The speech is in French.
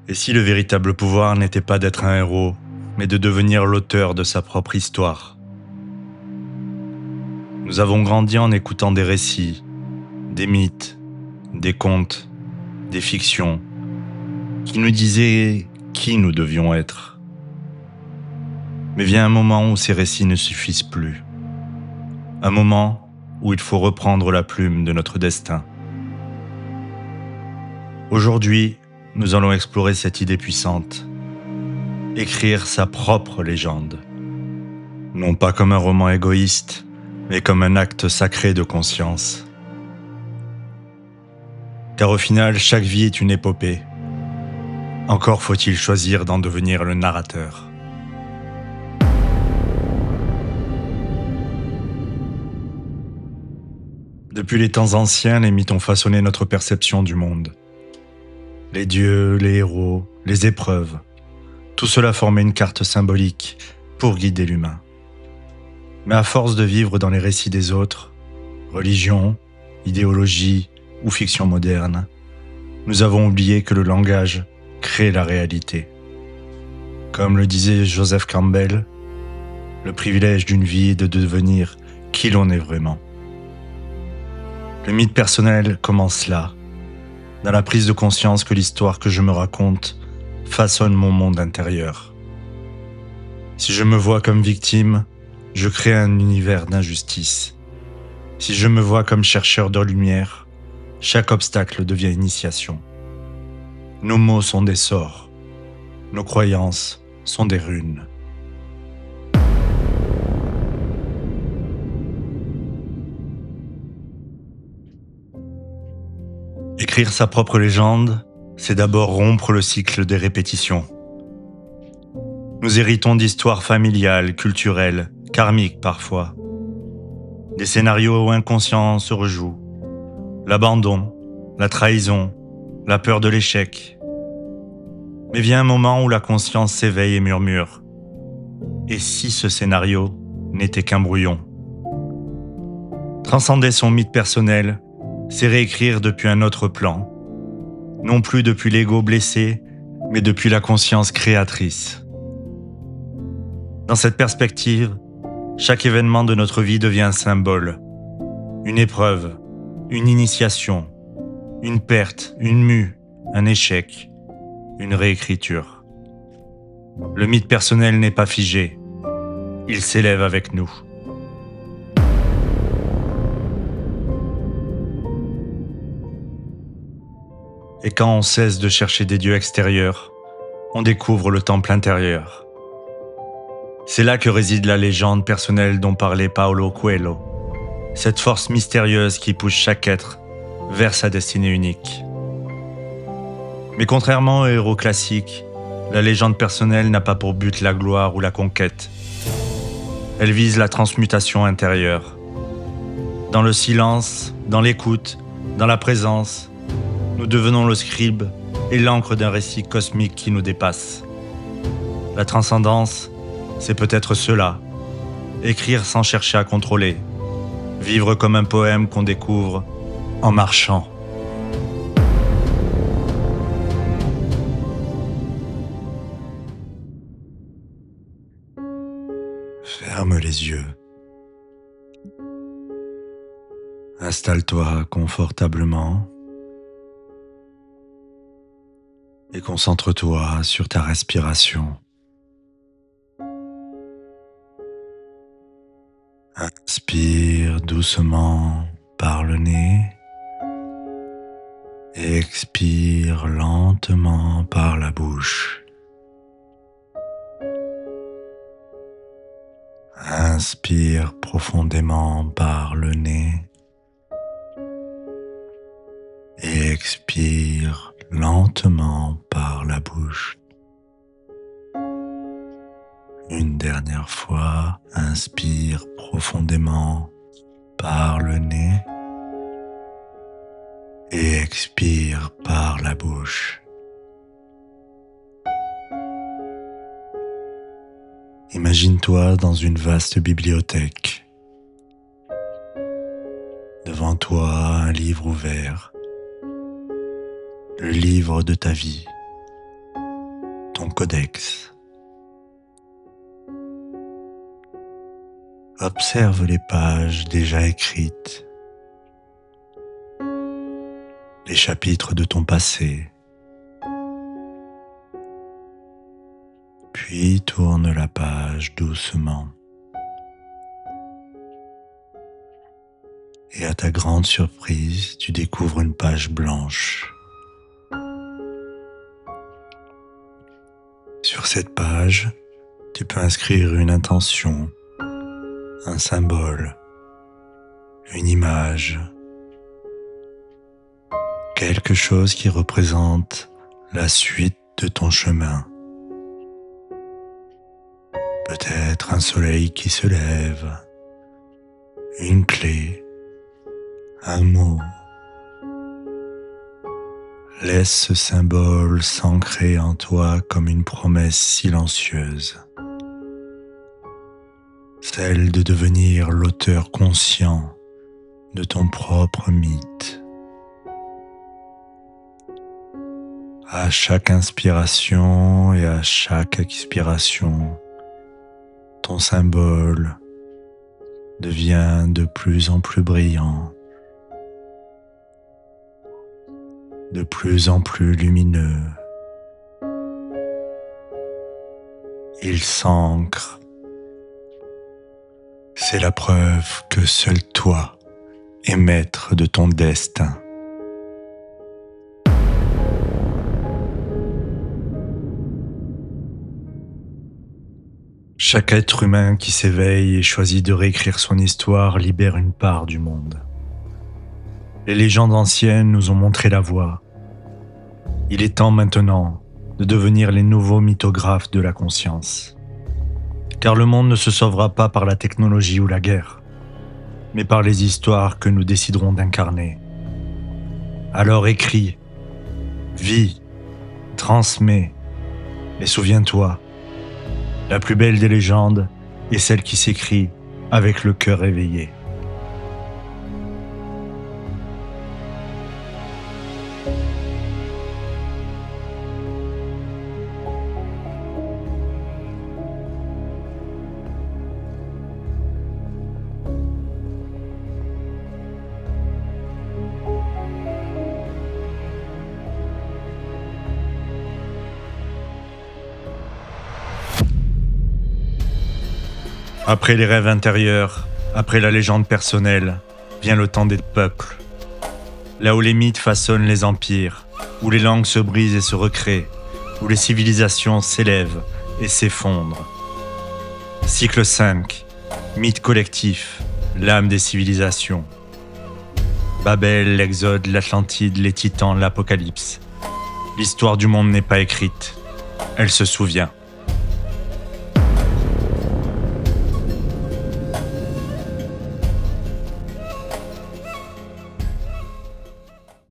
Et si le véritable pouvoir n'était pas d'être un héros, mais de devenir l'auteur de sa propre histoire? Nous avons grandi en écoutant des récits, des mythes, des contes, des fictions, qui nous disaient qui nous devions être. Mais vient un moment où ces récits ne suffisent plus. Un moment où il faut reprendre la plume de notre destin. Aujourd'hui, nous allons explorer cette idée puissante. Écrire sa propre légende. Non pas comme un roman égoïste, mais comme un acte sacré de conscience. Car au final, chaque vie est une épopée. Encore faut-il choisir d'en devenir le narrateur. Depuis les temps anciens, les mythes ont façonné notre perception du monde. Les dieux, les héros, les épreuves, tout cela formait une carte symbolique pour guider l'humain. Mais à force de vivre dans les récits des autres, religion, idéologie ou fiction moderne, nous avons oublié que le langage crée la réalité. Comme le disait Joseph Campbell, le privilège d'une vie est de devenir qui l'on est vraiment. Le mythe personnel commence là, dans la prise de conscience que l'histoire que je me raconte façonne mon monde intérieur. Si je me vois comme victime, je crée un univers d'injustice. Si je me vois comme chercheur de lumière, chaque obstacle devient initiation. Nos mots sont des sorts, nos croyances sont des runes. Écrire sa propre légende, c'est d'abord rompre le cycle des répétitions. Nous héritons d'histoires familiales, culturelles, karmiques parfois. Des scénarios où inconscients se rejouent. L'abandon, la trahison, la peur de l'échec. Mais vient un moment où la conscience s'éveille et murmure. Et si ce scénario n'était qu'un brouillon? Transcender son mythe personnel, c'est réécrire depuis un autre plan. Non plus depuis l'ego blessé, mais depuis la conscience créatrice. Dans cette perspective, chaque événement de notre vie devient un symbole, une épreuve, une initiation, une perte, une mue, un échec, une réécriture. Le mythe personnel n'est pas figé, il s'élève avec nous. Et quand on cesse de chercher des dieux extérieurs, on découvre le temple intérieur. C'est là que réside la légende personnelle dont parlait Paulo Coelho, cette force mystérieuse qui pousse chaque être vers sa destinée unique. Mais contrairement aux héros classiques, la légende personnelle n'a pas pour but la gloire ou la conquête. Elle vise la transmutation intérieure. Dans le silence, dans l'écoute, dans la présence, nous devenons le scribe et l'encre d'un récit cosmique qui nous dépasse. La transcendance, c'est peut-être cela. Écrire sans chercher à contrôler. Vivre comme un poème qu'on découvre en marchant. Ferme les yeux. Installe-toi confortablement et concentre-toi sur ta respiration. Inspire doucement par le nez et expire lentement par la bouche. Inspire profondément par le nez et expire lentement par la bouche. Une dernière fois, inspire profondément par le nez et expire par la bouche. Imagine-toi dans une vaste bibliothèque. Devant toi, un livre ouvert, le livre de ta vie. ton codex. Observe les pages déjà écrites, les chapitres de ton passé, puis tourne la page doucement. Et à ta grande surprise, tu découvres une page blanche. Sur cette page, tu peux inscrire une intention, un symbole, une image, quelque chose qui représente la suite de ton chemin. Peut-être un soleil qui se lève, une clé, un mot. Laisse ce symbole s'ancrer en toi comme une promesse silencieuse, celle de devenir l'auteur conscient de ton propre mythe. À chaque inspiration et à chaque expiration, ton symbole devient de plus en plus brillant, de plus en plus lumineux. Il s'ancre. C'est la preuve que seul toi es maître de ton destin. Chaque être humain qui s'éveille et choisit de réécrire son histoire libère une part du monde. Les légendes anciennes nous ont montré la voie. Il est temps maintenant de devenir les nouveaux mythographes de la conscience. Car le monde ne se sauvera pas par la technologie ou la guerre, mais par les histoires que nous déciderons d'incarner. Alors écris, vis, transmets, et souviens-toi, la plus belle des légendes est celle qui s'écrit avec le cœur éveillé. Après les rêves intérieurs, après la légende personnelle, vient le temps des peuples. Là où les mythes façonnent les empires, où les langues se brisent et se recréent, où les civilisations s'élèvent et s'effondrent. Cycle 5, mythe collectif, l'âme des civilisations. Babel, l'Exode, l'Atlantide, les Titans, l'Apocalypse. L'histoire du monde n'est pas écrite, elle se souvient.